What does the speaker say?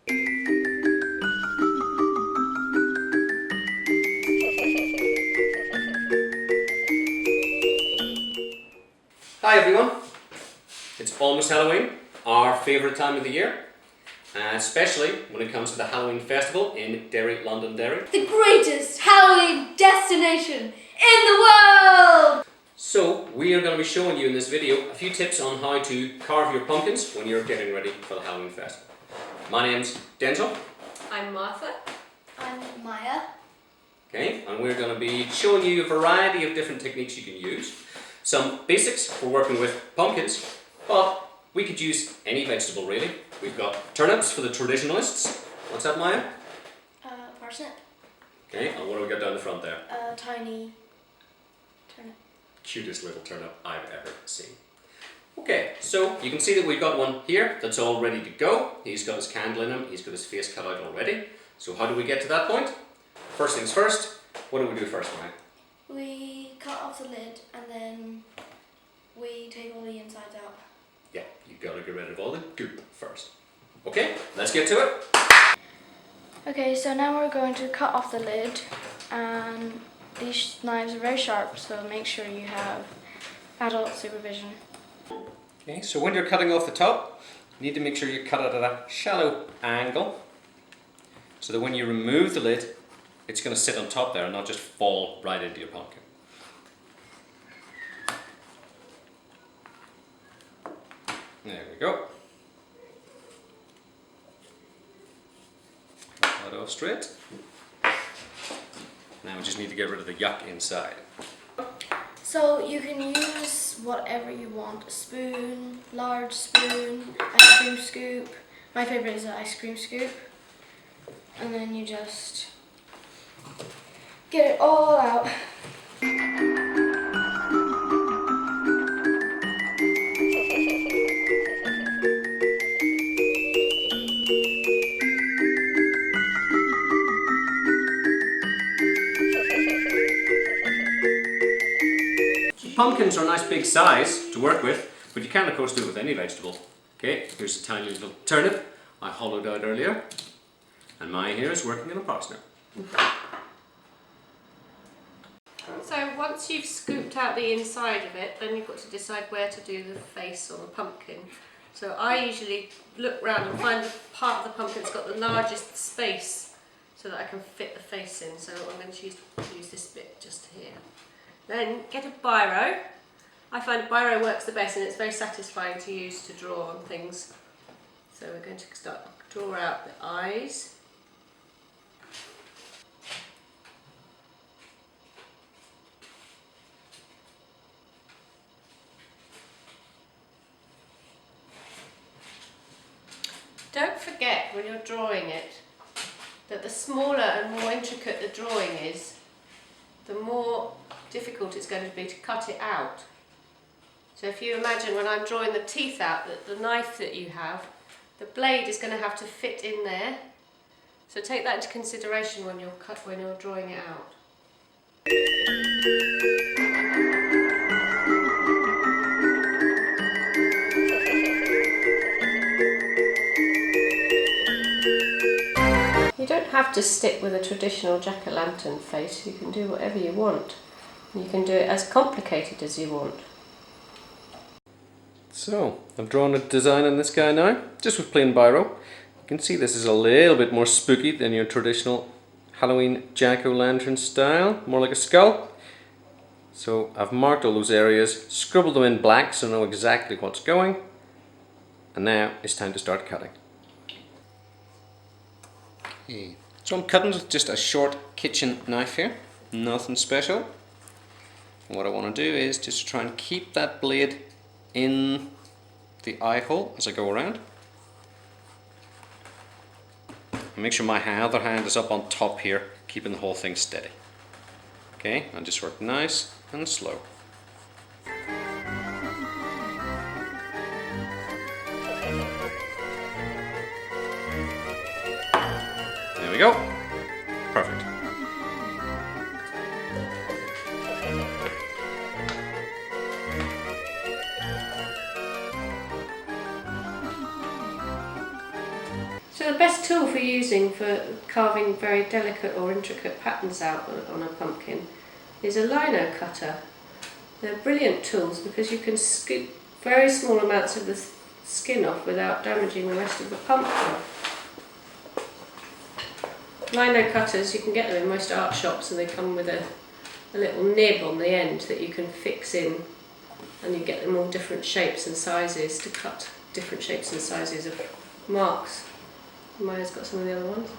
Hi everyone, it's almost Halloween, our favourite time of the year, especially when it comes to the Halloween festival in Derry, Londonderry. The greatest Halloween destination in the world! So we are going to be showing you in this video a few tips on how to carve your pumpkins when you're getting ready for the Halloween festival. My name's Denzel. I'm Martha. I'm Maya. Okay, and we're going to be showing you a variety of different techniques you can use. Some basics for working with pumpkins, but we could use any vegetable really. We've got turnips for the traditionalists. What's that, Maya? Parsnip. Okay, and what do we got down the front there? Tiny turnip. Cutest little turnip I've ever seen. Okay, so you can see that we've got one here that's all ready to go. He's got his candle in him, he's got his face cut out already. So how do we get to that point? First things first, what do we do first, Maya? We cut off the lid and then we take all the insides out. Yeah, you've got to get rid of all the goop first. Okay, let's get to it. Okay, so now we're going to cut off the lid, and these knives are very sharp, so make sure you have adult supervision. Okay, so when you're cutting off the top, you need to make sure you cut it at a shallow angle, so that when you remove the lid, it's going to sit on top there and not just fall right into your pumpkin. There we go. Cut that off straight. Now we just need to get rid of the yuck inside. So you can use whatever you want, a spoon, large spoon, ice cream scoop. My favorite is an ice cream scoop. And then you just get it all out. Pumpkins are a nice big size to work with, but you can of course do it with any vegetable. Okay, here's a tiny little turnip I hollowed out earlier, and mine here is working in a parsnip. So once you've scooped out the inside of it, then you've got to decide where to do the face on the pumpkin. So I usually look round and find the part of the pumpkin that's got the largest space so that I can fit the face in. So I'm going to use this bit just here. Then get a biro. I find a biro works the best and it's very satisfying to use to draw on things. So we're going to draw out the eyes. Don't forget when you're drawing it that the smaller and more intricate the drawing is, the more difficult it's going to be to cut it out. So if you imagine when I'm drawing the teeth out, that the knife that you have, the blade is going to have to fit in there. So take that into consideration when you're drawing it out. You don't have to stick with a traditional jack-o'-lantern face, you can do whatever you want. You can do it as complicated as you want. So, I've drawn a design on this guy now, just with plain biro. You can see this is a little bit more spooky than your traditional Halloween jack-o'-lantern style, more like a skull. So I've marked all those areas, scribbled them in black so I know exactly what's going. And now it's time to start cutting. Okay. So I'm cutting with just a short kitchen knife here, nothing special. And what I want to do is just try and keep that blade in the eye hole as I go around. And make sure my other hand is up on top here, keeping the whole thing steady. Okay, and just work nice and slow. There we go. Perfect. So the best nice tool for using for carving very delicate or intricate patterns out on a pumpkin is a lino cutter. They're brilliant tools because you can scoop very small amounts of the skin off without damaging the rest of the pumpkin. Lino cutters, you can get them in most art shops, and they come with a little nib on the end that you can fix in, and you get them all different shapes and sizes to cut different shapes and sizes of marks. Maya's got some of the other ones.